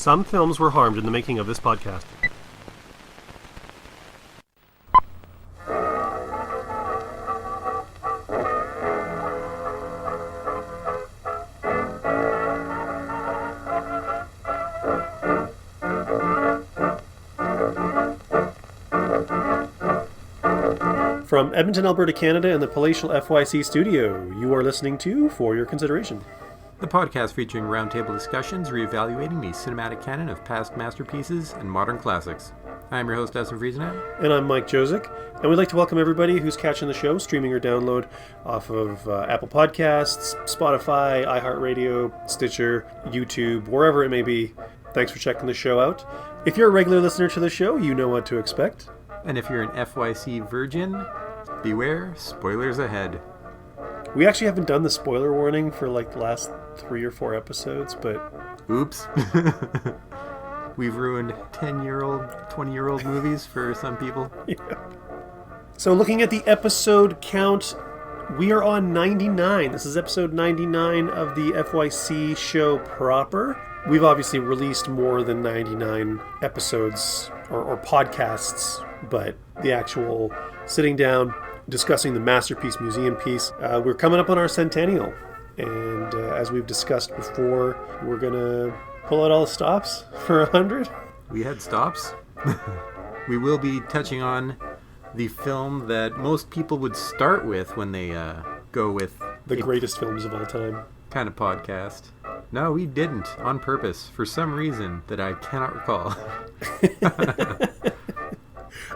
Some films were harmed in the making of this podcast. From Edmonton, Alberta, Canada, and the palatial FYC studio, you are listening to For Your Consideration, the podcast featuring roundtable discussions reevaluating the cinematic canon of past masterpieces and modern classics. I'm your host, Dustin. And I'm Mike Josick, and we'd like to welcome everybody who's catching the show, streaming or download off of Apple Podcasts, Spotify, iHeartRadio, Stitcher, YouTube, wherever it may be. Thanks for checking the show out. If you're a regular listener to the show, you know what to expect. And if you're an FYC virgin, beware, spoilers ahead. We actually haven't done the spoiler warning for like the last 3 or 4 episodes, but... Oops. We've ruined 10-year-old, 20-year-old movies for some people. Yeah. So looking at the episode count, we are on 99. This is episode 99 of the FYC show proper. We've obviously released more than 99 episodes or podcasts, but the actual sitting down, discussing the masterpiece museum piece, we're coming up on our centennial. And as we've discussed before, we're going to pull out all the stops for 100. We had stops. We will be touching on the film that most people would start with when they go with the greatest films of all time kind of podcast. No, we didn't, on purpose, for some reason that I cannot recall.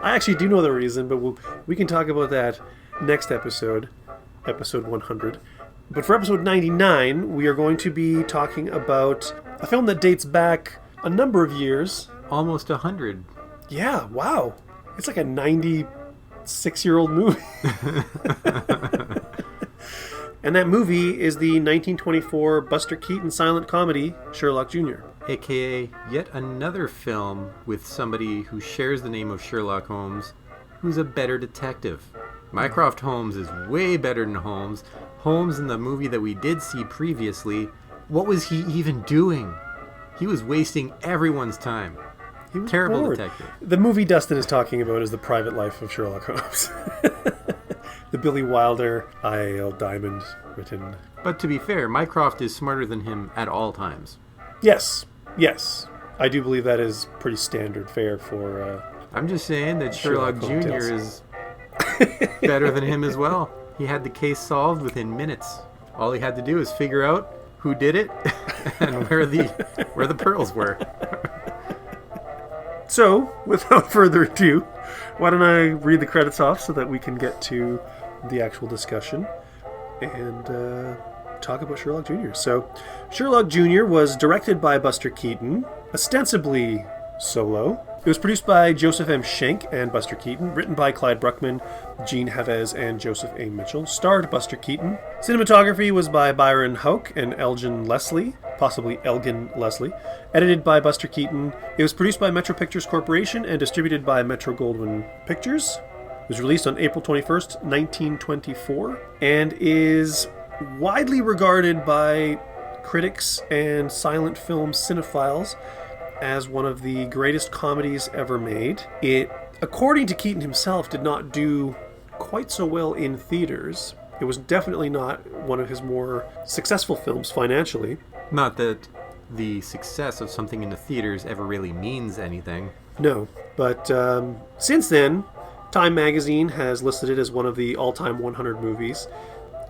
I actually do know the reason, but we can talk about that next episode 100. But for episode 99, we are going to be talking about a film that dates back a number of years. Almost 100. Yeah, wow. It's like a 96-year-old movie. And that movie is the 1924 Buster Keaton silent comedy, Sherlock Jr. AKA yet another film with somebody who shares the name of Sherlock Holmes, who's a better detective. Mycroft Holmes is way better than Holmes. Holmes in the movie that we did see previously, what was he even doing? He was wasting everyone's time. He was terrible bored. Detective. The movie Dustin is talking about is The Private Life of Sherlock Holmes. The Billy Wilder, I.L. Diamond written. But to be fair, Mycroft is smarter than him at all times. Yes. I do believe that is pretty standard fare for... I'm just saying that Sherlock Jr. is better than him as well. He had the case solved within minutes. All he had to do is figure out who did it and where the pearls were. So, without further ado, why don't I read the credits off so that we can get to the actual discussion and talk about Sherlock Jr. So, Sherlock Jr. was directed by Buster Keaton, ostensibly solo. It was produced by Joseph M. Schenck and Buster Keaton, written by Clyde Bruckman, Gene Havez, and Joseph A. Mitchell, starred Buster Keaton. Cinematography was by Byron Houck and Elgin Leslie, possibly Elgin Leslie, edited by Buster Keaton. It was produced by Metro Pictures Corporation and distributed by Metro-Goldwyn Pictures. It was released on April 21st, 1924, and is widely regarded by critics and silent film cinephiles as one of the greatest comedies ever made. It, according to Keaton himself, did not do quite so well in theaters. It was definitely not one of his more successful films financially. Not that the success of something in the theaters ever really means anything. No, but since then, Time magazine has listed it as one of the all-time 100 movies.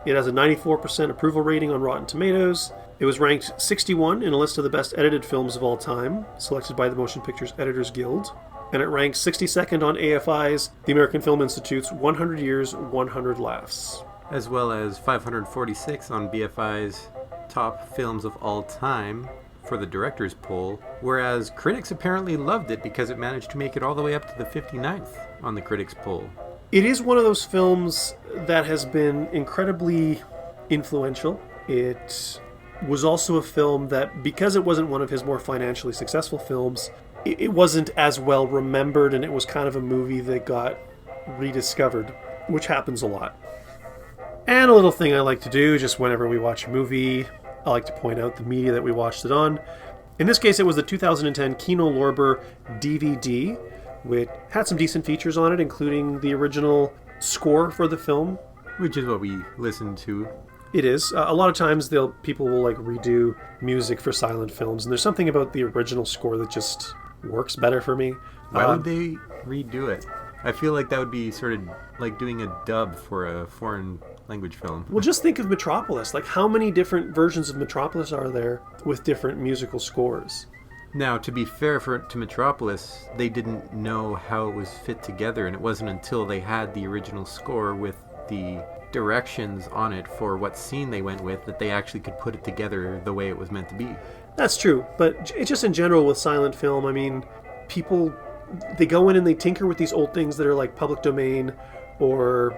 It has a 94% approval rating on Rotten Tomatoes. It was ranked 61 in a list of the best edited films of all time, selected by the Motion Pictures Editors Guild. And it ranks 62nd on AFI's, the American Film Institute's 100 Years, 100 Laughs. As well as 546 on BFI's top films of all time for the director's poll, whereas critics apparently loved it because it managed to make it all the way up to the 59th on the critics poll. It is one of those films that has been incredibly influential. It was also a film that, because it wasn't one of his more financially successful films, it wasn't as well remembered, and it was kind of a movie that got rediscovered, which happens a lot. And a little thing I like to do, just whenever we watch a movie, I like to point out the media that we watched it on. In this case, it was the 2010 Kino Lorber DVD, which had some decent features on it, including the original score for the film. Which is what we listened to. It is. A lot of times people will like redo music for silent films, and there's something about the original score that just works better for me. Why would they redo it? I feel like that would be sort of like doing a dub for a foreign language film. Well, just think of Metropolis. Like, how many different versions of Metropolis are there with different musical scores? Now, to be fair to Metropolis, they didn't know how it was fit together, and it wasn't until they had the original score with the directions on it for what scene they went with that they actually could put it together the way it was meant to be. That's true, but it's just in general with silent film, I mean, people, they go in and they tinker with these old things that are like public domain, or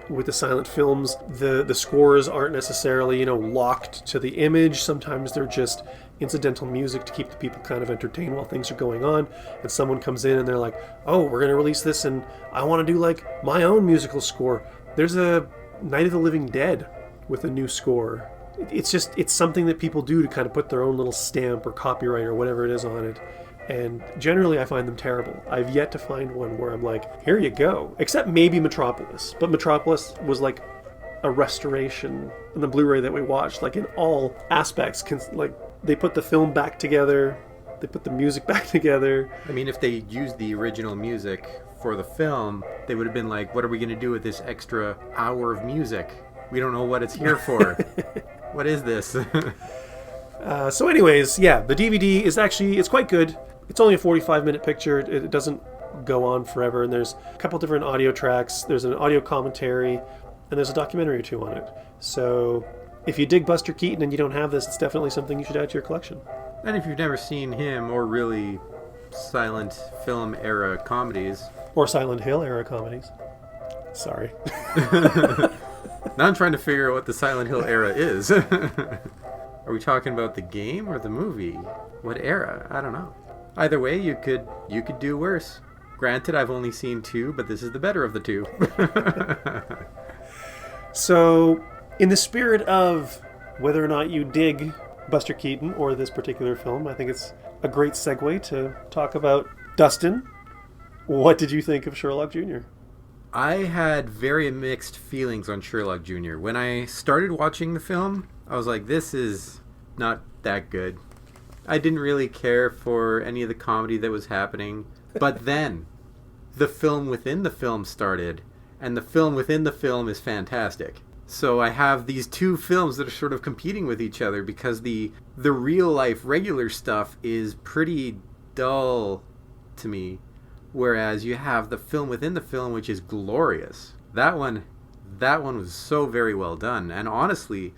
with the silent films, the scores aren't necessarily, locked to the image. Sometimes they're just incidental music to keep the people kind of entertained while things are going on. And someone comes in and they're like, oh, we're going to release this and I want to do like my own musical score. There's a Night of the Living Dead with a new score. It's something that people do to kind of put their own little stamp or copyright or whatever it is on it. And generally I find them terrible. I've yet to find one where I'm like, here you go. Except maybe Metropolis. But Metropolis was like a restoration in the Blu-ray that we watched. Like in all aspects, like they put the film back together. They put the music back together. I mean, if they used the original music for the film, they would have been like, what are we going to do with this extra hour of music? We don't know what it's here for. What is this? So anyways, yeah, the DVD is it's quite good. It's only a 45-minute picture. It doesn't go on forever, and there's a couple different audio tracks. There's an audio commentary, and there's a documentary or two on it. So if you dig Buster Keaton and you don't have this, it's definitely something you should add to your collection. And if you've never seen him or really silent film era comedies. Or Silent Hill era comedies. Sorry. Now I'm trying to figure out what the Silent Hill era is. Are we talking about the game or the movie? What era? I don't know. Either way, you could do worse. Granted, I've only seen 2, but this is the better of the 2. So, in the spirit of whether or not you dig Buster Keaton or this particular film, I think it's a great segue to talk about Dustin. What did you think of Sherlock Jr.? I had very mixed feelings on Sherlock Jr. When I started watching the film, I was like, this is not that good. I didn't really care for any of the comedy that was happening. But then, the film within the film started, and the film within the film is fantastic. So I have these two films that are sort of competing with each other because the real-life regular stuff is pretty dull to me. Whereas you have the film within the film, which is glorious. That one was so very well done. And honestly,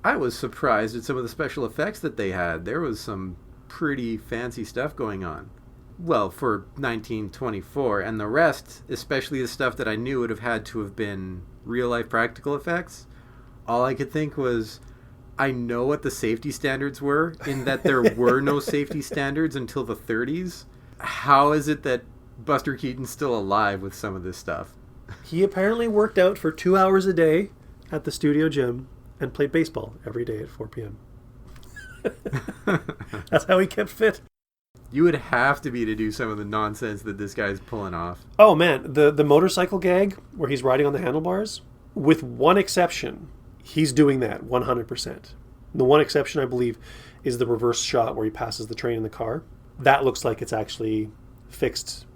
I was surprised at some of the special effects that they had. There was some pretty fancy stuff going on. Well, for 1924. And the rest, especially the stuff that I knew would have had to have been real-life practical effects, all I could think was, I know what the safety standards were, in that there were no safety standards until the 30s. How is it that Buster Keaton's still alive with some of this stuff? He apparently worked out for 2 hours a day at the studio gym and played baseball every day at 4 p.m. That's how he kept fit. You would have to be to do some of the nonsense that this guy's pulling off. Oh man, the motorcycle gag where he's riding on the handlebars, with one exception, he's doing that 100%. The one exception, I believe, is the reverse shot where he passes the train in the car. That looks like it's actually fixed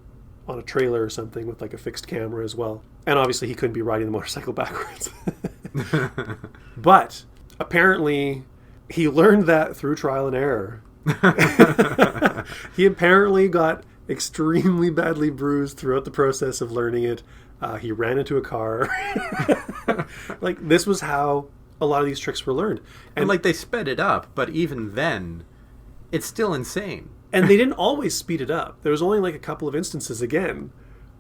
on a trailer or something with like a fixed camera as well. And obviously he couldn't be riding the motorcycle backwards. But apparently he learned that through trial and error. He apparently got extremely badly bruised throughout the process of learning it. He ran into a car. Like, this was how a lot of these tricks were learned. And like, they sped it up, but even then, it's still insane. And they didn't always speed it up. There was only like a couple of instances, again,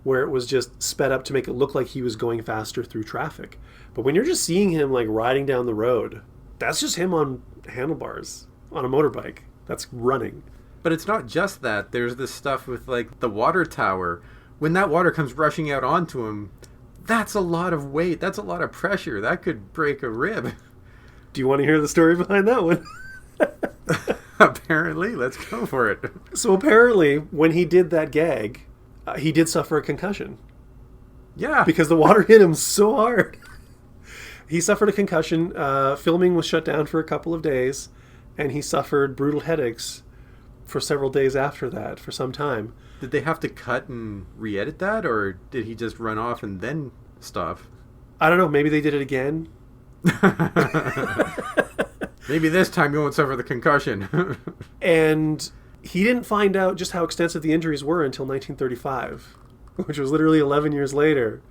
where it was just sped up to make it look like he was going faster through traffic. But when you're just seeing him like riding down the road, that's just him on handlebars on a motorbike. That's running. But it's not just that. There's this stuff with like the water tower. When that water comes rushing out onto him, that's a lot of weight. That's a lot of pressure. That could break a rib. Do you want to hear the story behind that one? Apparently, let's go for it. So apparently, when he did that gag, he did suffer a concussion. Yeah. Because the water hit him so hard. He suffered a concussion. Filming was shut down for a couple of days, and he suffered brutal headaches for several days after that, for some time. Did they have to cut and re-edit that, or did he just run off and then stop? I don't know. Maybe they did it again. Maybe this time you won't suffer the concussion. And he didn't find out just how extensive the injuries were until 1935, which was literally 11 years later.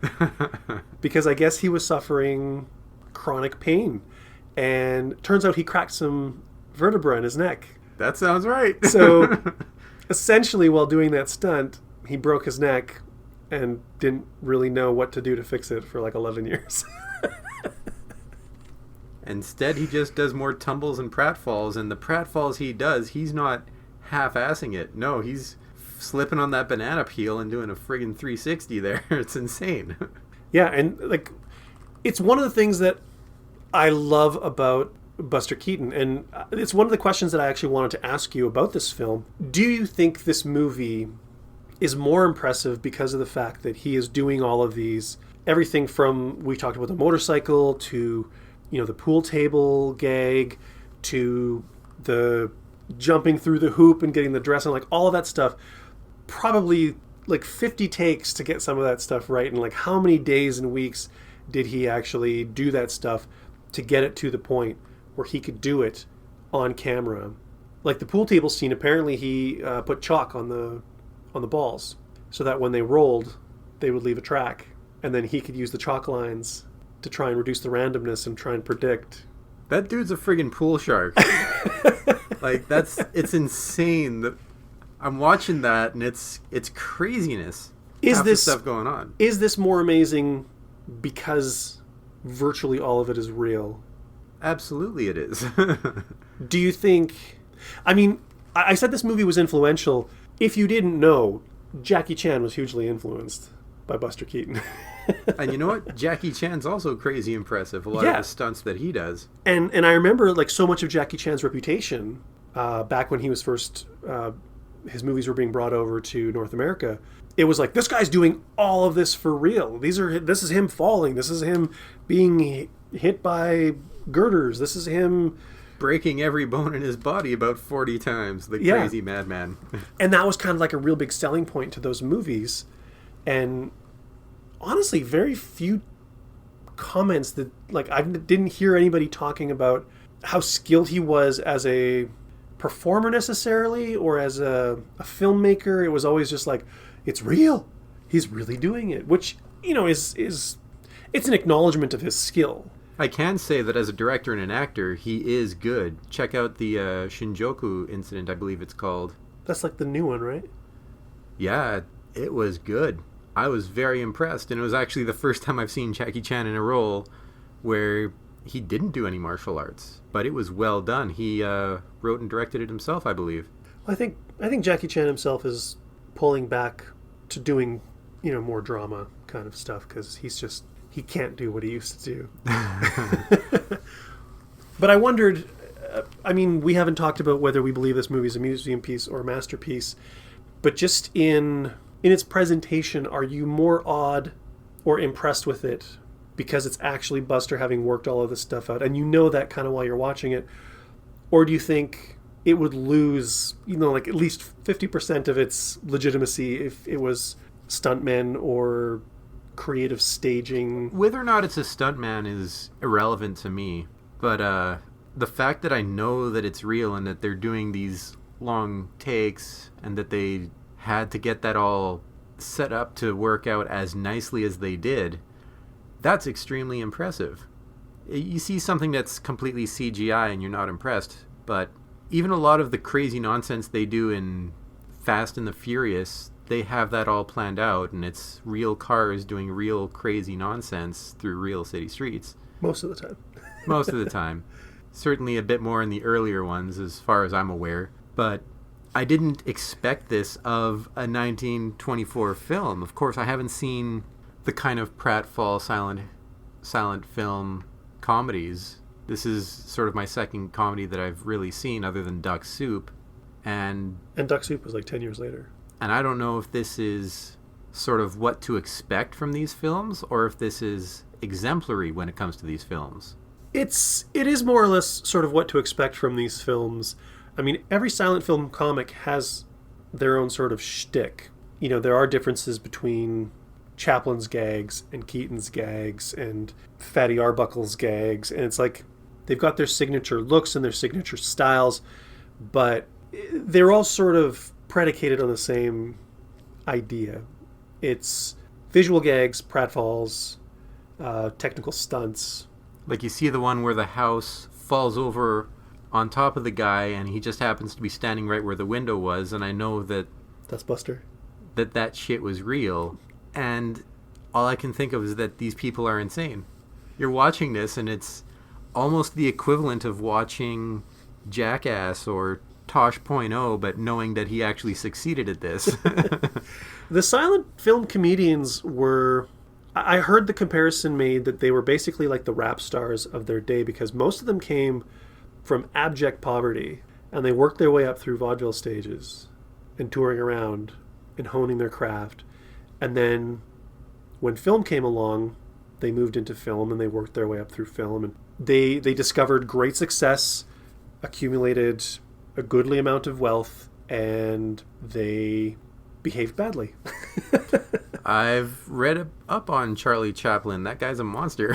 Because I guess he was suffering chronic pain. And turns out he cracked some vertebra in his neck. That sounds right. So essentially, while doing that stunt, he broke his neck and didn't really know what to do to fix it for like 11 years. Instead, he just does more tumbles and pratfalls, and the pratfalls he does, he's not half-assing it. No, he's slipping on that banana peel and doing a friggin' 360 there. It's insane. Yeah, and like, it's one of the things that I love about Buster Keaton, and it's one of the questions that I actually wanted to ask you about this film. Do you think this movie is more impressive because of the fact that he is doing all of these, everything from, we talked about the motorcycle to, you know, the pool table gag to the jumping through the hoop and getting the dress and like all of that stuff, probably like 50 takes to get some of that stuff right, and like how many days and weeks did he actually do that stuff to get it to the point where he could do it on camera? Like the pool table scene, apparently he put chalk on the balls so that when they rolled, they would leave a track, and then he could use the chalk lines to try and reduce the randomness and try and predict. That dude's a friggin' pool shark. Like, it's insane. That I'm watching that, and it's craziness. Is half this the stuff going on? Is this more amazing because virtually all of it is real? Absolutely it is. Do you think... I mean, I said this movie was influential. If you didn't know, Jackie Chan was hugely influenced by Buster Keaton. And you know what? Jackie Chan's also crazy impressive. A lot of the stunts that he does. And I remember like so much of Jackie Chan's reputation back when he was first... his movies were being brought over to North America. It was like, this guy's doing all of this for real. This is him falling. This is him being hit by girders. This is him breaking every bone in his body about 40 times. The crazy madman. And that was kind of like a real big selling point to those movies. And honestly, very few comments that, like, I didn't hear anybody talking about how skilled he was as a performer necessarily, or as a filmmaker. It was always just like, it's real. He's really doing it, which, you know, is it's an acknowledgement of his skill. I can say that as a director and an actor, he is good. Check out the Shinjuku incident, I believe it's called. That's like the new one, right? Yeah, it was good. I was very impressed, and it was actually the first time I've seen Jackie Chan in a role where he didn't do any martial arts, but it was well done. He wrote and directed it himself, I believe. Well, I think Jackie Chan himself is pulling back to doing, you know, more drama kind of stuff, because he can't do what he used to do. But I wondered, I mean, we haven't talked about whether we believe this movie is a museum piece or a masterpiece, but just in its presentation, are you more awed or impressed with it because it's actually Buster having worked all of this stuff out, and you know that kind of while you're watching it? Or do you think it would lose, you know, like at least 50% of its legitimacy if it was stuntmen or creative staging? Whether or not it's a stuntman is irrelevant to me, but the fact that I know that it's real and that they're doing these long takes and that they had to get that all set up to work out as nicely as they did, that's extremely impressive. You see something that's completely CGI and you're not impressed, but even a lot of the crazy nonsense they do in Fast and the Furious, they have that all planned out, and it's real cars doing real crazy nonsense through real city streets. Most of the time. Most of the time. Certainly a bit more in the earlier ones, as far as I'm aware. But I didn't expect this of a 1924 film. Of course, I haven't seen the kind of pratfall silent film comedies This is sort of my second comedy that I've really seen other than Duck Soup. And Duck Soup was like 10 years later. And I don't know if this is sort of what to expect from these films or if this is exemplary when it comes to these films. It is more or less sort of what to expect from these films. I mean, every silent film comic has their own sort of shtick. You know, there are differences between Chaplin's gags and Keaton's gags and Fatty Arbuckle's gags, and it's like they've got their signature looks and their signature styles, but they're all sort of predicated on the same idea. It's visual gags, pratfalls, technical stunts. Like you see the one where the house falls over on top of the guy and he just happens to be standing right where the window was, and I know that that's Buster. That shit was real, and all I can think of is that these people are insane. You're watching this and it's almost the equivalent of watching Jackass or Tosh.0, but knowing that he actually succeeded at this. The silent film comedians were... I heard the comparison made that they were basically like the rap stars of their day, because most of them came from abject poverty and they worked their way up through vaudeville stages and touring around and honing their craft. And then when film came along, they moved into film and they worked their way up through film, and they discovered great success, accumulated a goodly amount of wealth, and they behaved badly. I've read up on Charlie Chaplin. That guy's a monster.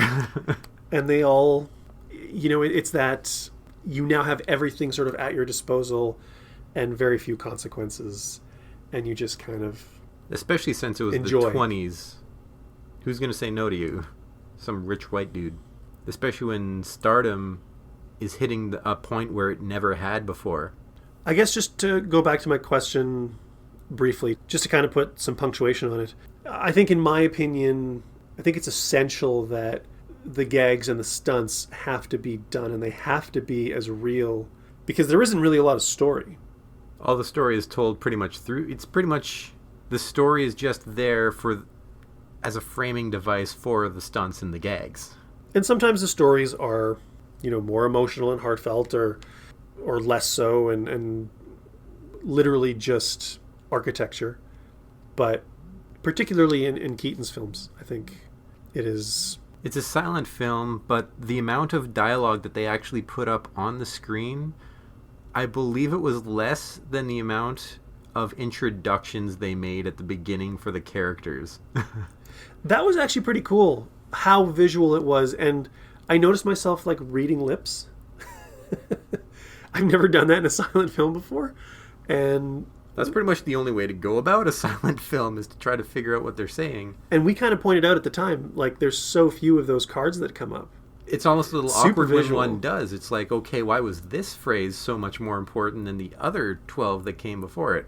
And they all, you know, it's that you now have everything sort of at your disposal and very few consequences, and you just kind of especially since it was enjoy. The 20s. Who's going to say no to you? Some rich white dude. Especially when stardom is hitting a point where it never had before. I guess just to go back to my question briefly, just to kind of put some punctuation on it, I think, in my opinion, I think it's essential that the gags and the stunts have to be done, and they have to be as real, because there isn't really a lot of story. All the story is told pretty much through... It's pretty much... The story is just there for as a framing device for the stunts and the gags. And sometimes the stories are, you know, more emotional and heartfelt, or less so, and literally just architecture. But particularly in Keaton's films, I think it is... It's a silent film, but the amount of dialogue that they actually put up on the screen, I believe it was less than the amount of introductions they made at the beginning for the characters. That was actually pretty cool, how visual it was, and I noticed myself like reading lips. I've never done that in a silent film before, and that's pretty much the only way to go about a silent film, is to try to figure out what they're saying. And we kind of pointed out at the time, like, there's so few of those cards that come up. It's almost a little Super awkward visual. when one does. It's like, okay, why was this phrase so much more important than the other 12 that came before it?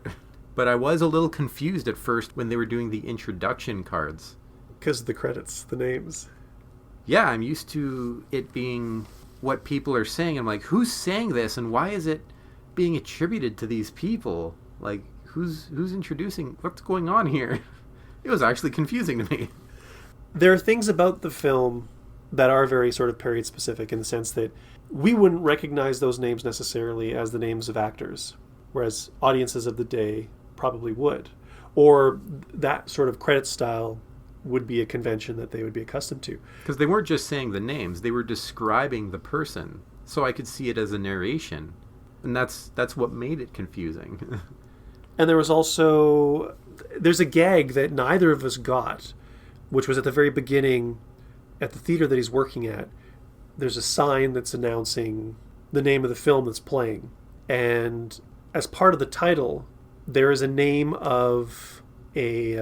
But I was a little confused at first when they were doing the introduction cards. Because of the credits, the names. Yeah, I'm used to it being what people are saying. I'm like, who's saying this, and why is it being attributed to these people? Like, who's introducing... What's going on here? It was actually confusing to me. There are things about the film that are very sort of period specific, in the sense that we wouldn't recognize those names necessarily as the names of actors, whereas audiences of the day probably would. Or that sort of credit style would be a convention that they would be accustomed to. Because they weren't just saying the names, they were describing the person. So I could see it as a narration. And that's what made it confusing. And there was also... There's a gag that neither of us got, which was at the very beginning, at the theater that he's working at. There's a sign that's announcing the name of the film that's playing. And as part of the title, there is a name of a...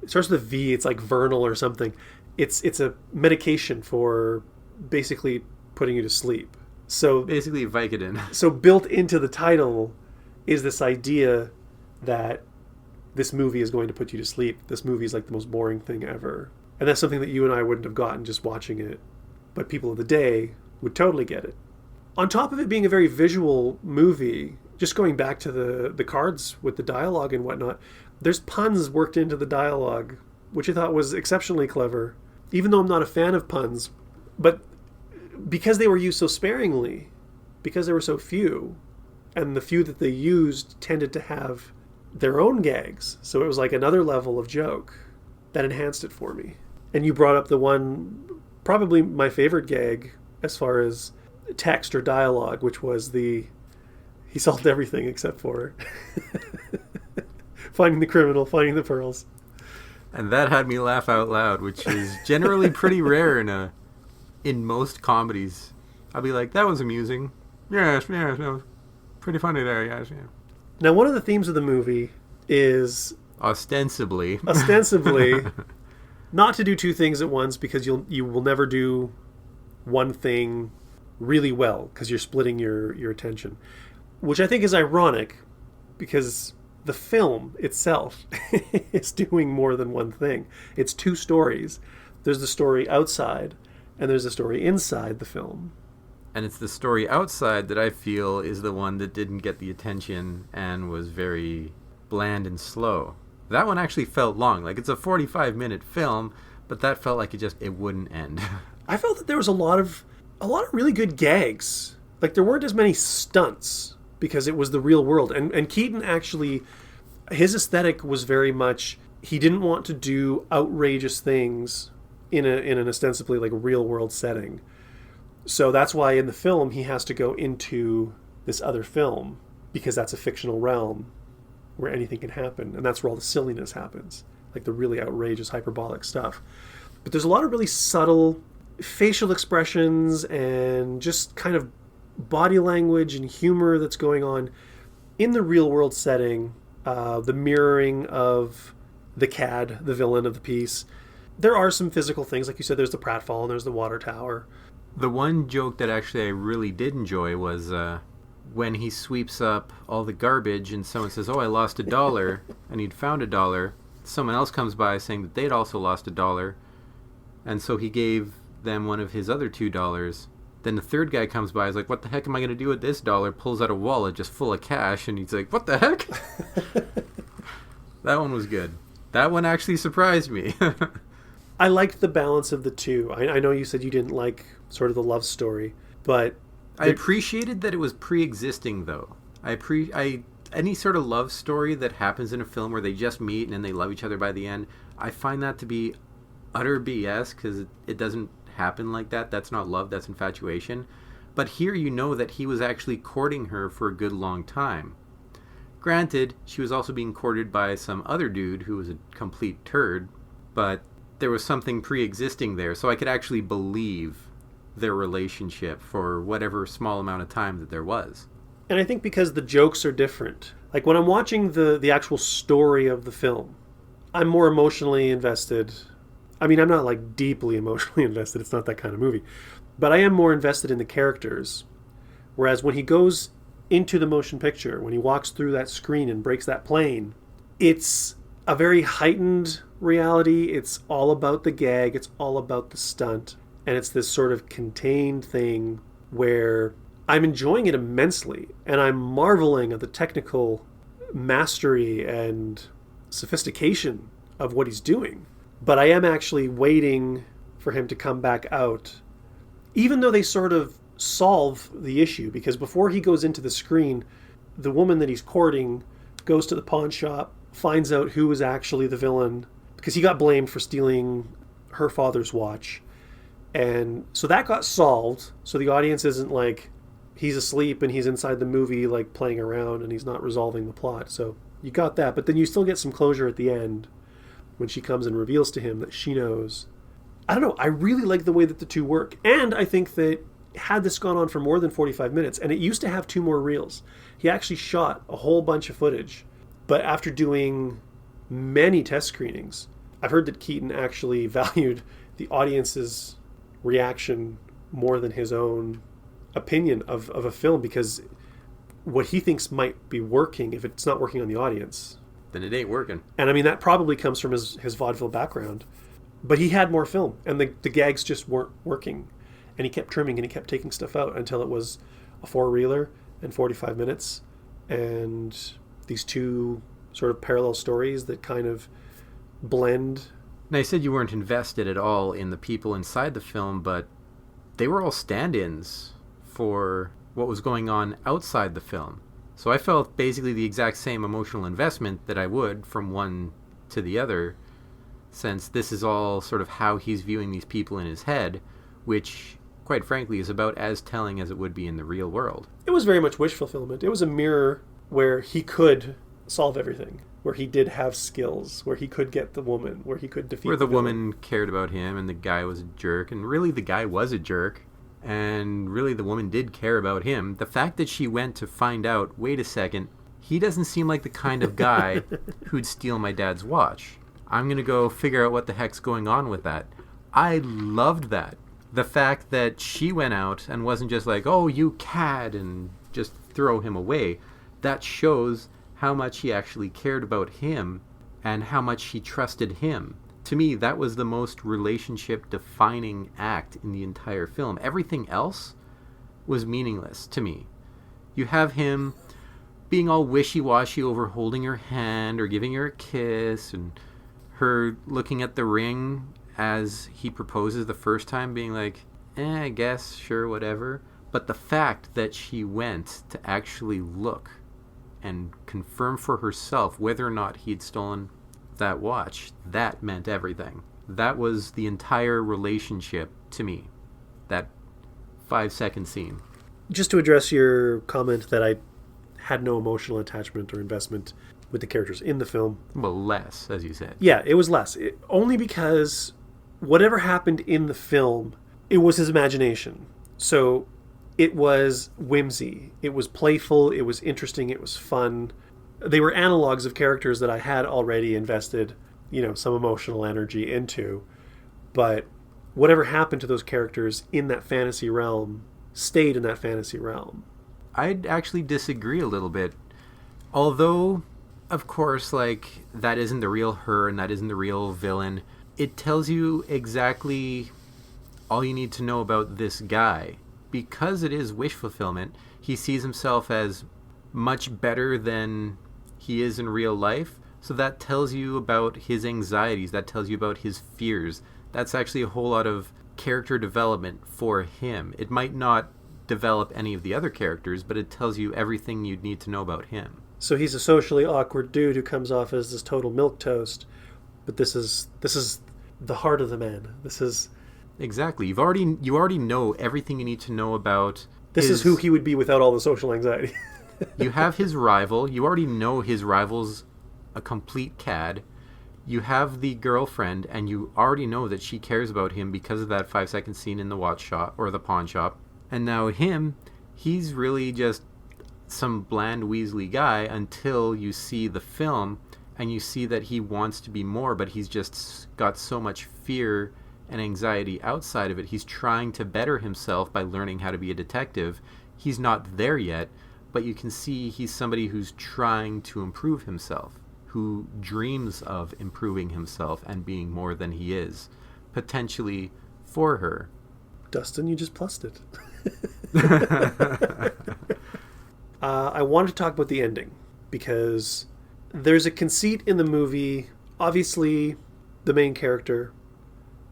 it starts with a V, it's like Vernal or something. It's a medication for basically putting you to sleep. So basically Vicodin. So built into the title is this idea that this movie is going to put you to sleep. This movie is like the most boring thing ever. And that's something that you and I wouldn't have gotten just watching it. But people of the day would totally get it. On top of it being a very visual movie, just going back to the cards with the dialogue and whatnot, there's puns worked into the dialogue, which I thought was exceptionally clever, even though I'm not a fan of puns. But because they were used so sparingly, because there were so few, and the few that they used tended to have their own gags. So it was like another level of joke that enhanced it for me. And you brought up the one, probably my favorite gag as far as text or dialogue, which was he solved everything except for finding the criminal, finding the pearls. And that had me laugh out loud, which is generally pretty rare in most comedies. I'll be like, that was amusing. Yes, that was pretty funny there, yes, yeah. Now, one of the themes of the movie is ostensibly not to do two things at once, because you will never do one thing really well because you're splitting your attention, which I think is ironic because the film itself is doing more than one thing. It's two stories. There's the story outside and there's the story inside the film. And it's the story outside that I feel is the one that didn't get the attention and was very bland and slow. That one actually felt long. Like, it's a 45-minute film, but that felt like it wouldn't end. I felt that there was a lot of really good gags. Like, there weren't as many stunts because it was the real world. And Keaton actually, his aesthetic was very much, he didn't want to do outrageous things in an ostensibly like real world setting. So that's why in the film he has to go into this other film, because that's a fictional realm where anything can happen, and that's where all the silliness happens, like the really outrageous hyperbolic stuff. But there's a lot of really subtle facial expressions and just kind of body language and humor that's going on in the real world setting. The mirroring of the cad, the villain of the piece. There are some physical things, like you said, there's the pratfall and there's the water tower. The one joke that actually I really did enjoy was when he sweeps up all the garbage and someone says, "Oh, I lost $1," and he'd found $1. Someone else comes by saying that they'd also lost $1, and so he gave them one of his other $2. Then the third guy comes by, is like, "What the heck am I going to do with this dollar?" Pulls out a wallet just full of cash, and he's like, "What the heck?" That one was good. That one actually surprised me. I liked the balance of the two. I know you said you didn't like sort of the love story, but I appreciated that it was pre-existing, though. Any sort of love story that happens in a film where they just meet and then they love each other by the end, I find that to be utter BS, because it doesn't happen like that. That's not love, that's infatuation. But here you know that he was actually courting her for a good long time. Granted, she was also being courted by some other dude who was a complete turd, but there was something pre-existing there, so I could actually believe their relationship for whatever small amount of time that there was. And I think because the jokes are different. Like, when I'm watching the actual story of the film, I'm more emotionally invested. I mean, I'm not like deeply emotionally invested. It's not that kind of movie. But I am more invested in the characters. Whereas when he goes into the motion picture, when he walks through that screen and breaks that plane, it's a very heightened reality. It's all about the gag. It's all about the stunt. And it's this sort of contained thing where I'm enjoying it immensely. And I'm marveling at the technical mastery and sophistication of what he's doing. But I am actually waiting for him to come back out, even though they sort of solve the issue. Because before he goes into the screen, the woman that he's courting goes to the pawn shop, finds out who is actually the villain, because he got blamed for stealing her father's watch. And so that got solved. So the audience isn't like he's asleep and he's inside the movie like playing around and he's not resolving the plot. So you got that. But then you still get some closure at the end when she comes and reveals to him that she knows. I don't know. I really like the way that the two work. And I think that had this gone on for more than 45 minutes, and it used to have 2 more reels, he actually shot a whole bunch of footage. But after doing many test screenings, I've heard that Keaton actually valued the audience's reaction more than his own opinion of a film, because what he thinks might be working, if it's not working on the audience, then it ain't working. And I mean, that probably comes from his vaudeville background. But he had more film, and the gags just weren't working. And he kept trimming and he kept taking stuff out until it was a 4-reeler and 45 minutes. And these two sort of parallel stories that kind of blend. Now, you said you weren't invested at all in the people inside the film, but they were all stand-ins for what was going on outside the film. So I felt basically the exact same emotional investment that I would from one to the other, since this is all sort of how he's viewing these people in his head, which, quite frankly, is about as telling as it would be in the real world. It was very much wish fulfillment. It was a mirror where he could solve everything, where he did have skills, where he could get the woman, where he could defeat where the villain. woman cared about him and the guy was a jerk, and really the guy was a jerk, and really the woman did care about him. The fact that she went to find out, wait a second, he doesn't seem like the kind of guy who'd steal my dad's watch. I'm going to go figure out what the heck's going on with that. I loved that. The fact that she went out and wasn't just like, oh, you cad, and just throw him away. That shows how much he actually cared about him and how much he trusted him. To me, that was the most relationship-defining act in the entire film. Everything else was meaningless to me. You have him being all wishy-washy over holding her hand or giving her a kiss, and her looking at the ring as he proposes the first time, being like, I guess, sure, whatever. But the fact that she went to actually look and confirm for herself whether or not he'd stolen that watch, that meant everything. That was the entire relationship to me. That 5-second scene. Just to address your comment that I had no emotional attachment or investment with the characters in the film. Well, less, as you said. Yeah, it was less. Only because whatever happened in the film, it was his imagination. So it was whimsy. It was playful. It was interesting. It was fun. They were analogs of characters that I had already invested, some emotional energy into. But whatever happened to those characters in that fantasy realm stayed in that fantasy realm. I'd actually disagree a little bit. Although, of course, that isn't the real her and that isn't the real villain. It tells you exactly all you need to know about this guy. Because it is wish fulfillment, he sees himself as much better than he is in real life. So that tells you about his anxieties. That tells you about his fears. That's actually a whole lot of character development for him. It might not develop any of the other characters, but it tells you everything you'd need to know about him. So he's a socially awkward dude who comes off as this total milquetoast, but this is the heart of the man. This is exactly. You already know everything you need to know about. This is who he would be without all the social anxiety. You have his rival. You already know his rival's a complete cad. You have the girlfriend, and you already know that she cares about him because of that 5-second scene in the watch shop or the pawn shop. And now he's really just some bland Weasley guy until you see the film and you see that he wants to be more, but he's just got so much fear and anxiety outside of it. He's trying to better himself by learning how to be a detective. He's not there yet, but you can see he's somebody who's trying to improve himself, who dreams of improving himself and being more than he is, potentially for her. Dustin, you just plussed it. I wanted to talk about the ending because there's a conceit in the movie. Obviously, the main character,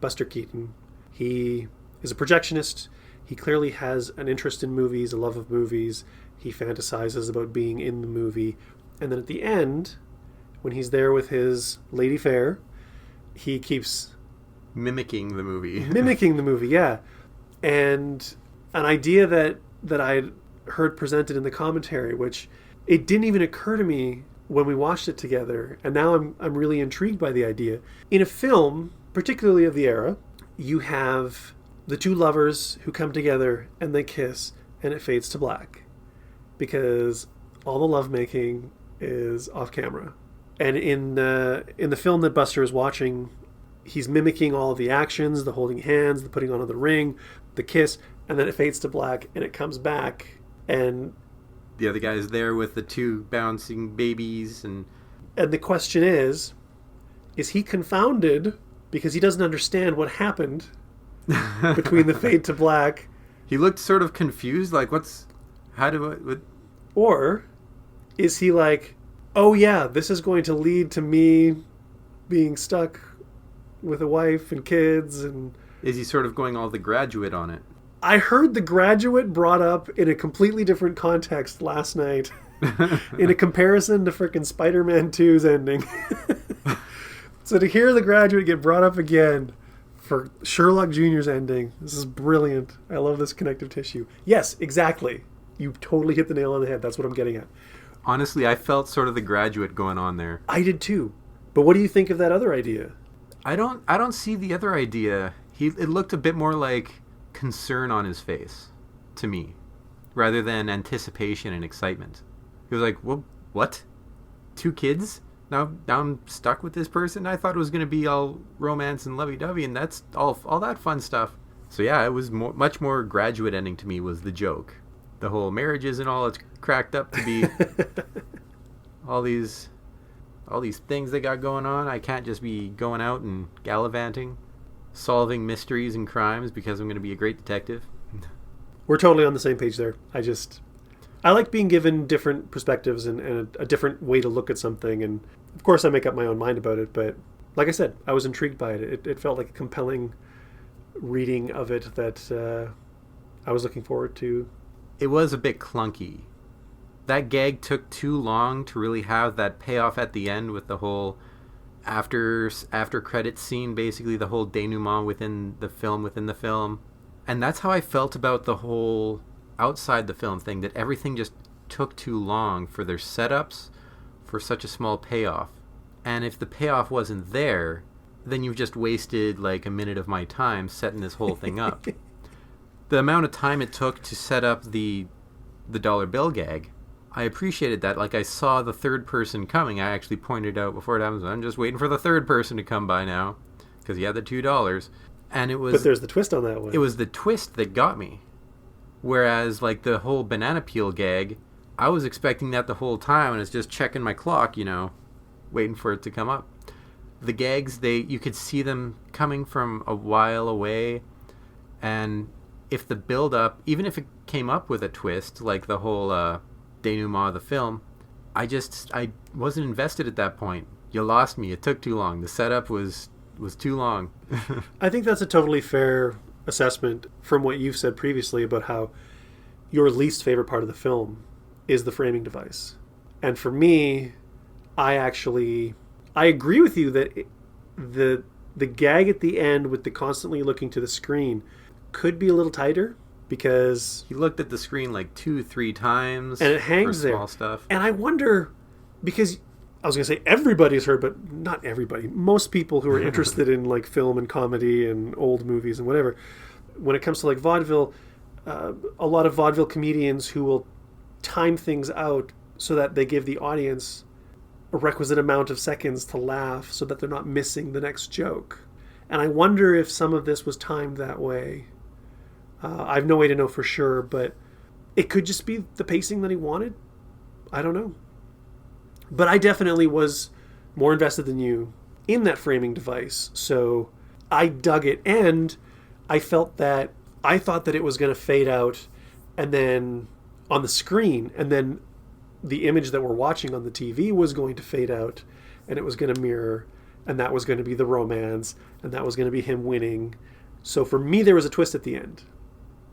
Buster Keaton, he is a projectionist. He clearly has an interest in movies, a love of movies. He fantasizes about being in the movie. And then at the end, when he's there with his lady fair, he keeps mimicking the movie. Mimicking the movie, yeah. And an idea that I'd heard presented in the commentary, which it didn't even occur to me when we watched it together, and now I'm really intrigued by the idea. In a film, particularly of the era, you have the two lovers who come together and they kiss, and it fades to black because all the lovemaking is off camera. And in the film that Buster is watching, he's mimicking all of the actions, the holding hands, the putting on of the ring, the kiss, and then it fades to black and it comes back, and the other guy's there with the two bouncing babies, and the question is he confounded because he doesn't understand what happened between the fade to black? He looked sort of confused, like what? Or is he like, oh yeah, this is going to lead to me being stuck with a wife and kids? And is he sort of going all The Graduate on it? I heard The Graduate brought up in a completely different context last night in a comparison to frickin' Spider-Man 2's ending. So to hear The Graduate get brought up again for Sherlock Jr.'s ending, this is brilliant. I love this connective tissue. Yes, exactly. You totally hit the nail on the head. That's what I'm getting at. Honestly, I felt sort of The Graduate going on there. I did too. But what do you think of that other idea? I don't see the other idea. It looked a bit more like concern on his face to me, rather than anticipation and excitement. He was like, "Well, what? 2 kids? Now I'm stuck with this person? I thought it was going to be all romance and lovey-dovey, and that's all that fun stuff." So yeah, it was much more Graduate ending to me was the joke. The whole marriages and all, it's cracked up to be all these things they got going on. I can't just be going out and gallivanting, solving mysteries and crimes because I'm going to be a great detective. We're totally on the same page there. I like being given different perspectives and a different way to look at something. And of course I make up my own mind about it. But like I said, I was intrigued by it. It felt like a compelling reading of it that I was looking forward to. It was a bit clunky. That gag took too long to really have that payoff at the end with the whole after credits scene, basically the whole denouement within the film. And that's how I felt about the whole outside the film thing, that everything just took too long for their setups for such a small payoff. And if the payoff wasn't there, then you've just wasted like a minute of my time setting this whole thing up. The amount of time it took to set up the dollar bill gag, I appreciated that. Like, I saw the third person coming. I actually pointed out before it happens, I'm just waiting for the third person to come by now, because he had the $2. And it was... But there's the twist on that one. It was the twist that got me. Whereas, like, the whole banana peel gag, I was expecting that the whole time, and it's just checking my clock, waiting for it to come up. The gags, you could see them coming from a while away, and if the build-up, even if it came up with a twist, like the whole denouement of the film, I wasn't invested at that point. You lost me. It took too long. The setup was too long. I think that's a totally fair assessment from what you've said previously about how your least favorite part of the film is the framing device. And for me, I agree with you that the gag at the end with the constantly looking to the screen could be a little tighter, because he looked at the screen like 2-3 times and it hangs for there. Small stuff. And I wonder, because I was going to say everybody's heard, but not everybody. Most people who are interested in like film and comedy and old movies and whatever, when it comes to like vaudeville, a lot of vaudeville comedians who will time things out so that they give the audience a requisite amount of seconds to laugh so that they're not missing the next joke. And I wonder if some of this was timed that way. I have no way to know for sure, but it could just be the pacing that he wanted. I don't know. But I definitely was more invested than you in that framing device. So I dug it, and I thought that it was going to fade out and then on the screen, and then the image that we're watching on the TV was going to fade out, and it was going to mirror, and that was going to be the romance, and that was going to be him winning. So for me, there was a twist at the end,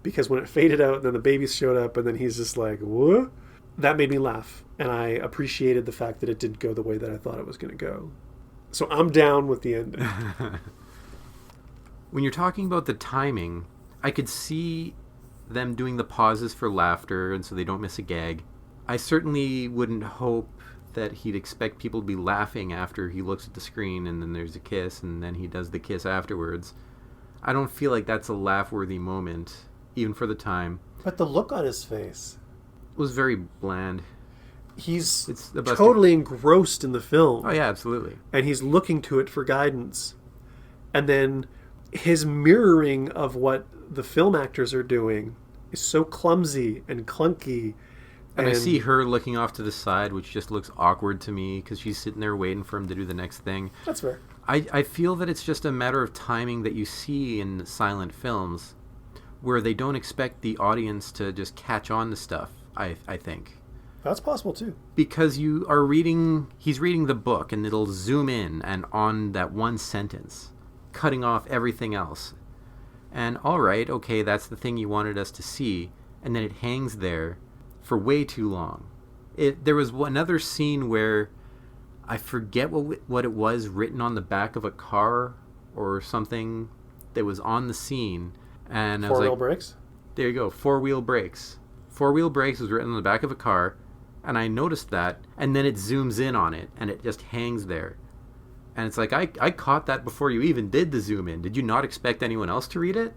because when it faded out, and then the babies showed up, and then he's just like, what? That made me laugh, and I appreciated the fact that it didn't go the way that I thought it was going to go. So I'm down with the ending. When you're talking about the timing, I could see them doing the pauses for laughter, and so they don't miss a gag. I certainly wouldn't hope that he'd expect people to be laughing after he looks at the screen and then there's a kiss and then he does the kiss afterwards. I don't feel like that's a laugh-worthy moment, even for the time. But the look on his face was very bland. He's totally engrossed in the film. Oh, yeah, absolutely. And he's looking to it for guidance. And then his mirroring of what the film actors are doing is so clumsy and clunky. And I see her looking off to the side, which just looks awkward to me because she's sitting there waiting for him to do the next thing. That's fair. I feel that it's just a matter of timing that you see in silent films where they don't expect the audience to just catch on to stuff, I think. That's possible too. Because he's reading the book and it'll zoom in and on that one sentence, cutting off everything else. And all right, okay, that's the thing you wanted us to see. And then it hangs there for way too long. There was another scene where I forget what it was written on the back of a car or something that was on the scene. And I was like, four-wheel brakes? There you go, four-wheel brakes. Four-wheel brakes was written on the back of a car, and I noticed that, and then it zooms in on it, and it just hangs there. And it's like, I caught that before you even did the zoom in. Did you not expect anyone else to read it?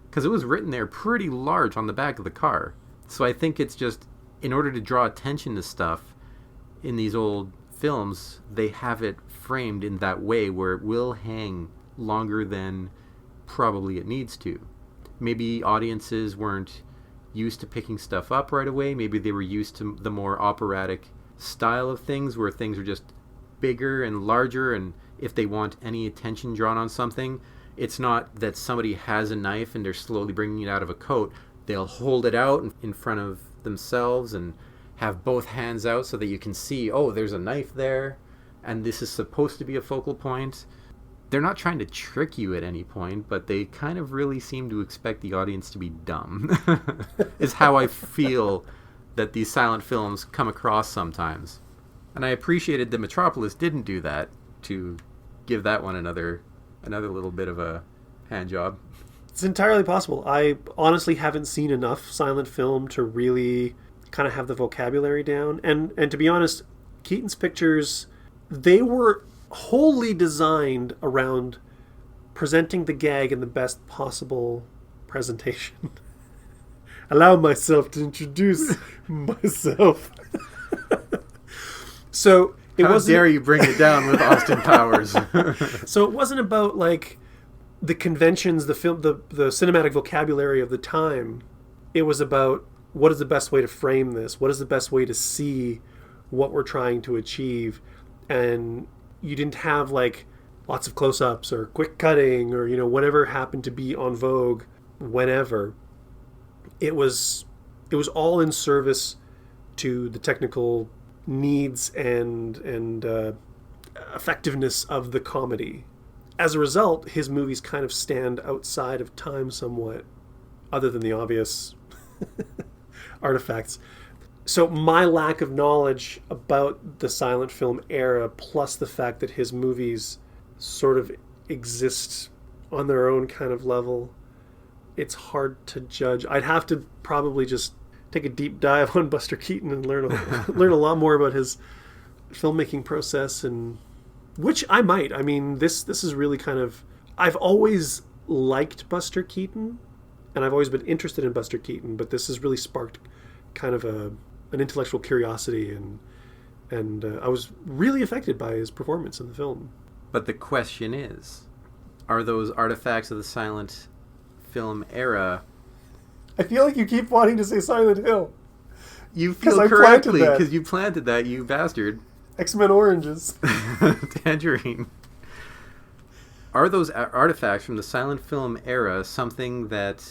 Because it was written there pretty large on the back of the car. So I think it's just, in order to draw attention to stuff in these old films, they have it framed in that way where it will hang longer than probably it needs to. Maybe audiences weren't used to picking stuff up right away. Maybe they were used to the more operatic style of things where things are just bigger and larger, and if they want any attention drawn on something, it's not that somebody has a knife and they're slowly bringing it out of a coat. They'll hold it out in front of themselves and have both hands out so that you can see, oh, there's a knife there, and this is supposed to be a focal point. They're not trying to trick you at any point, but they kind of really seem to expect the audience to be dumb, is how I feel that these silent films come across sometimes. And I appreciated that Metropolis didn't do that, to give that one another little bit of a hand job. It's entirely possible. I honestly haven't seen enough silent film to really kind of have the vocabulary down. And to be honest, Keaton's pictures, they were wholly designed around presenting the gag in the best possible presentation. Allow myself to introduce myself. So it How wasn't... dare you bring it down with Austin Powers? So it wasn't about like the conventions, the film, the cinematic vocabulary of the time. It was about what is the best way to frame this? What is the best way to see what we're trying to achieve? And you didn't have like lots of close-ups or quick cutting or, you know, whatever happened to be on vogue whenever. It was all in service to the technical needs and effectiveness of the comedy. As a result, his movies kind of stand outside of time somewhat, other than the obvious artifacts. So my lack of knowledge about the silent film era, plus the fact that his movies sort of exist on their own kind of level, it's hard to judge. I'd have to probably just take a deep dive on Buster Keaton and learn a lot more about his filmmaking process, and which I might. I mean, this is really kind of... I've always liked Buster Keaton, and I've always been interested in Buster Keaton, but this has really sparked kind of an intellectual curiosity, and I was really affected by his performance in the film. But the question is, are those artifacts of the silent film era... I feel like you keep wanting to say Silent Hill. You feel correctly, because you planted that, you bastard. X-Men Oranges. Tangerine. Are those artifacts from the silent film era something that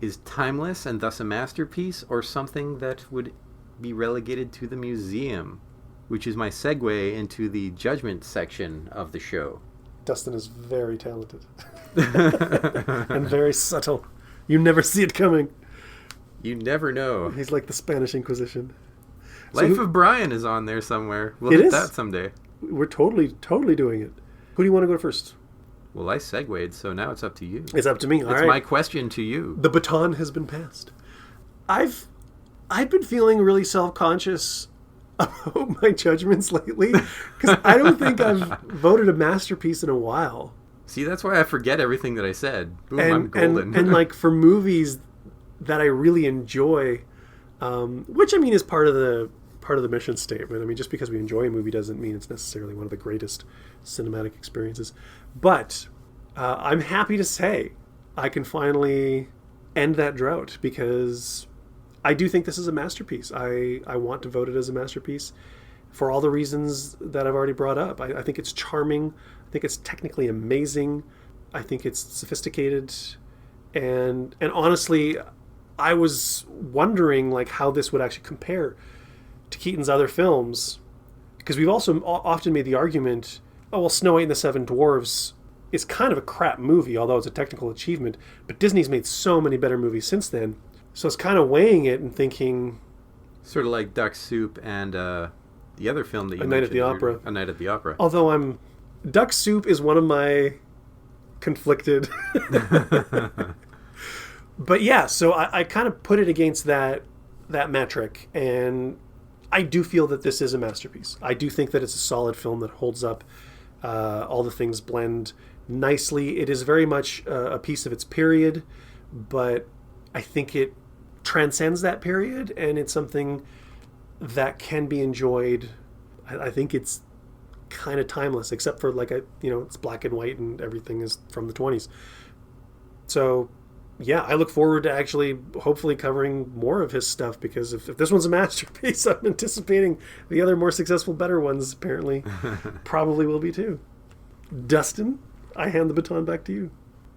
is timeless and thus a masterpiece, or something that would be relegated to the museum? Which is my segue into the judgment section of the show. Dustin is very talented. And very subtle. You never see it coming. You never know. He's like the Spanish Inquisition. Life of Brian is on there somewhere. We'll hit that someday. We're totally doing it. Who do you want to go first? Well, I segued, so now it's up to you. It's up to me. All right. It's my question to you. The baton has been passed. I've been feeling really self-conscious about my judgments lately, because I don't think I've voted a masterpiece in a while. See, that's why I forget everything that I said. Boom, I'm golden. And like for movies that I really enjoy, which I mean is part of the mission statement. I mean, just because we enjoy a movie doesn't mean it's necessarily one of the greatest cinematic experiences. But I'm happy to say I can finally end that drought, because I do think this is a masterpiece. I want to vote it as a masterpiece for all the reasons that I've already brought up. I think it's charming. I think it's technically amazing. I think it's sophisticated. And honestly, I was wondering like how this would actually compare to Keaton's other films, because we've also often made the argument, oh, well, Snow White and the Seven Dwarfs is kind of a crap movie, although it's a technical achievement. But Disney's made so many better movies since then. So it's kind of weighing it and thinking... Sort of like Duck Soup and the other film that you A mentioned. Night at the Opera. A Night at the Opera. Although Duck Soup is one of my conflicted... But yeah, so I kind of put it against that metric, and I do feel that this is a masterpiece. I do think that it's a solid film that holds up. All the things blend nicely. It is very much a piece of its period, but I think it transcends that period, and it's something that can be enjoyed. I think it's kind of timeless, except for it's black and white and everything is from the 20s. So yeah, I look forward to actually hopefully covering more of his stuff, because if this one's a masterpiece, I'm anticipating the other more successful, better ones apparently probably will be too. Dustin, I hand the baton back to you.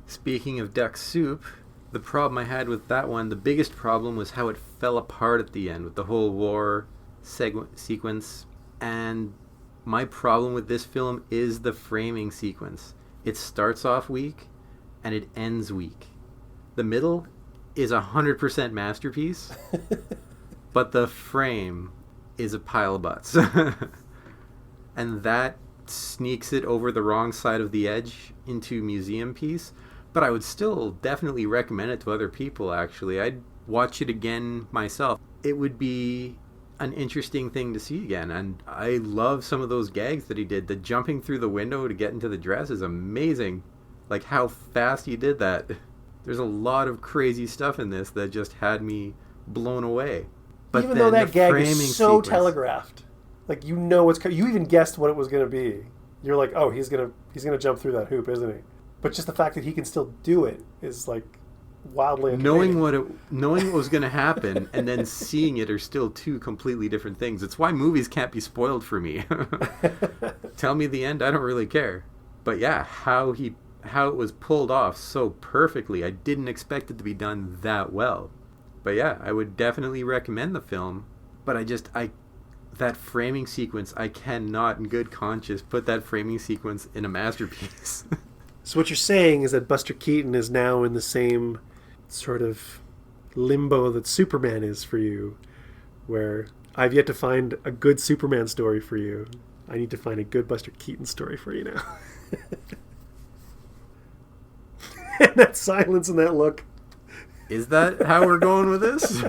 Speaking of Duck Soup, the problem I had with that one, the biggest problem was how it fell apart at the end with the whole war sequence. And my problem with this film is the framing sequence. It starts off weak and it ends weak. The middle is 100% masterpiece, but the frame is a pile of butts. And that sneaks it over the wrong side of the edge into museum piece. But I would still definitely recommend it to other people, actually. I'd watch it again myself. It would be an interesting thing to see again. And I love some of those gags that he did. The jumping through the window to get into the dress is amazing. Like how fast he did that. There's a lot of crazy stuff in this that just had me blown away. But even though that gag is so sequence, telegraphed, like you even guessed what it was going to be. You're like, oh, he's gonna jump through that hoop, isn't he? But just the fact that he can still do it is like wildly entertaining. Knowing what was going to happen and then seeing it are still two completely different things. It's why movies can't be spoiled for me. Tell me the end, I don't really care. But yeah, how it was pulled off so perfectly. I didn't expect it to be done that well. But yeah, I would definitely recommend the film. But that framing sequence, I cannot in good conscience put that framing sequence in a masterpiece. So what you're saying is that Buster Keaton is now in the same sort of limbo that Superman is for you, where I've yet to find a good Superman story for you. I need to find a good Buster Keaton story for you now. And that silence and that look. Is that how we're going with this?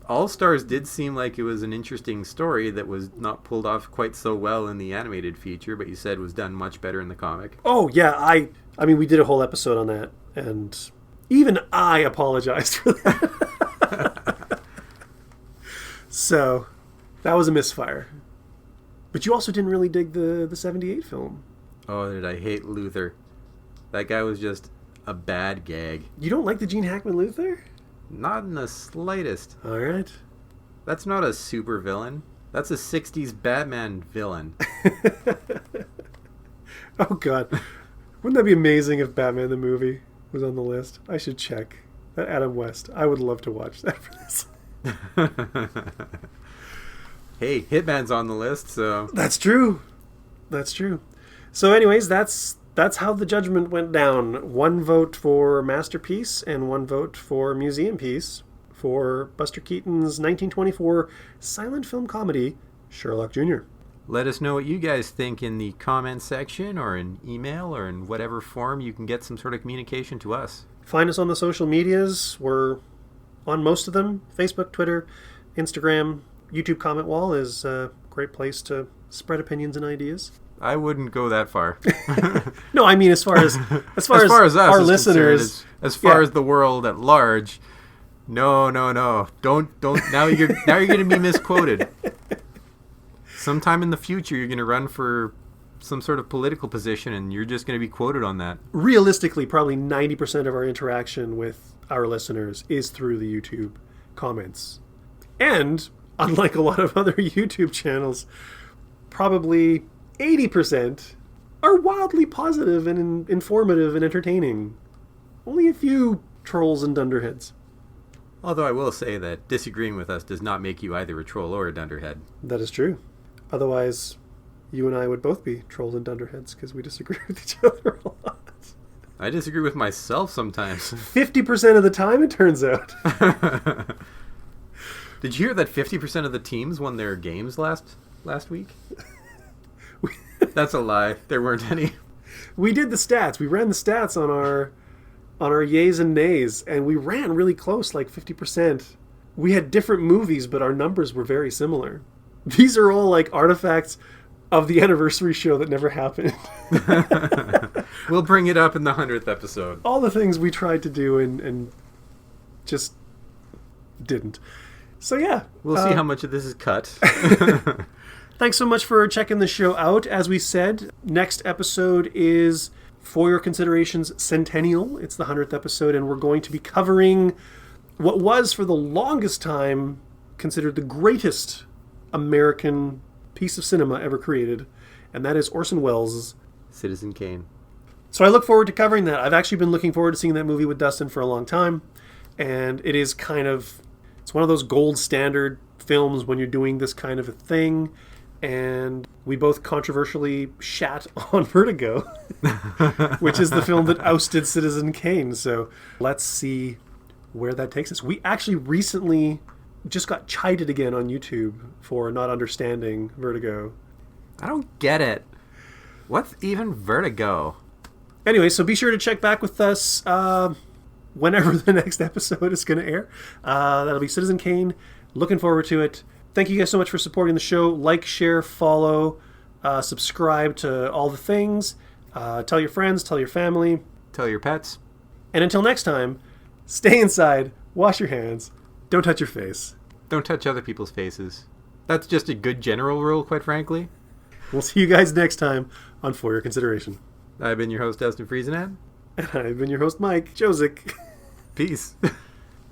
All-Stars did seem like it was an interesting story that was not pulled off quite so well in the animated feature, but you said was done much better in the comic. Oh, yeah. I mean, we did a whole episode on that, and even I apologized for that. So, that was a misfire. But you also didn't really dig the 78 film. Oh, did I hate Luther. That guy was just a bad gag. You don't like the Gene Hackman Luther? Not in the slightest. All right. That's not a super villain. That's a 60s Batman villain. Oh, God. Wouldn't that be amazing if Batman the movie was on the list? I should check. That Adam West. I would love to watch that for this. Hey, Hitman's on the list, so... That's true. So anyways, that's how the judgment went down. 1 vote for Masterpiece and 1 vote for Museum Piece for Buster Keaton's 1924 silent film comedy, Sherlock Jr. Let us know what you guys think in the comment section or in email or in whatever form you can get some sort of communication to us. Find us on the social medias. We're on most of them. Facebook, Twitter, Instagram. YouTube comment wall is a great place to spread opinions and ideas. I wouldn't go that far. No, I mean as far as us, our listeners, as far as the world at large. No. Don't. Now you're going to be misquoted. Sometime in the future, you're going to run for some sort of political position, and you're just going to be quoted on that. Realistically, probably 90% of our interaction with our listeners is through the YouTube comments, and unlike a lot of other YouTube channels, probably 80% are wildly positive and informative and entertaining. Only a few trolls and dunderheads. Although I will say that disagreeing with us does not make you either a troll or a dunderhead. That is true. Otherwise, you and I would both be trolls and dunderheads because we disagree with each other a lot. I disagree with myself sometimes. 50% of the time, it turns out. Did you hear that 50% of the teams won their games last week? That's a lie. There weren't any. We did the stats. We ran the stats on our yays and nays, and we ran really close, like 50%. We had different movies, but our numbers were very similar. These are all like artifacts of the anniversary show that never happened. We'll bring it up in the 100th episode. All the things we tried to do and just didn't. So yeah. We'll see how much of this is cut. Thanks so much for checking the show out. As we said, next episode is For Your Consideration's Centennial. It's the 100th episode, and we're going to be covering what was, for the longest time, considered the greatest American piece of cinema ever created, and that is Orson Welles' Citizen Kane. So I look forward to covering that. I've actually been looking forward to seeing that movie with Dustin for a long time, and it is it's one of those gold standard films when you're doing this kind of a thing, and we both controversially shat on Vertigo, which is the film that ousted Citizen Kane. So let's see where that takes us. We actually recently just got chided again on YouTube for not understanding Vertigo. I don't get it. What's even Vertigo? Anyway, so be sure to check back with us whenever the next episode is going to air. That'll be Citizen Kane. Looking forward to it. Thank you guys so much for supporting the show. Like, share, follow, subscribe to all the things. Tell your friends, tell your family. Tell your pets. And until next time, stay inside, wash your hands, don't touch your face. Don't touch other people's faces. That's just a good general rule, quite frankly. We'll see you guys next time on For Your Consideration. I've been your host, Dustin Friesenad. And I've been your host, Mike Josick. Peace.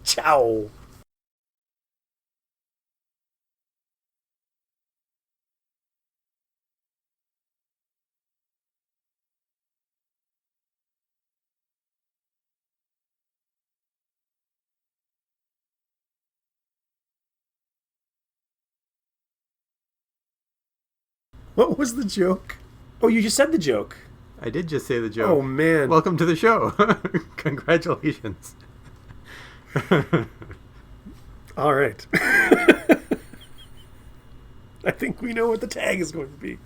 Ciao. What was the joke? Oh, you just said the joke. I did just say the joke. Oh, man. Welcome to the show. Congratulations. All right. I think we know what the tag is going to be.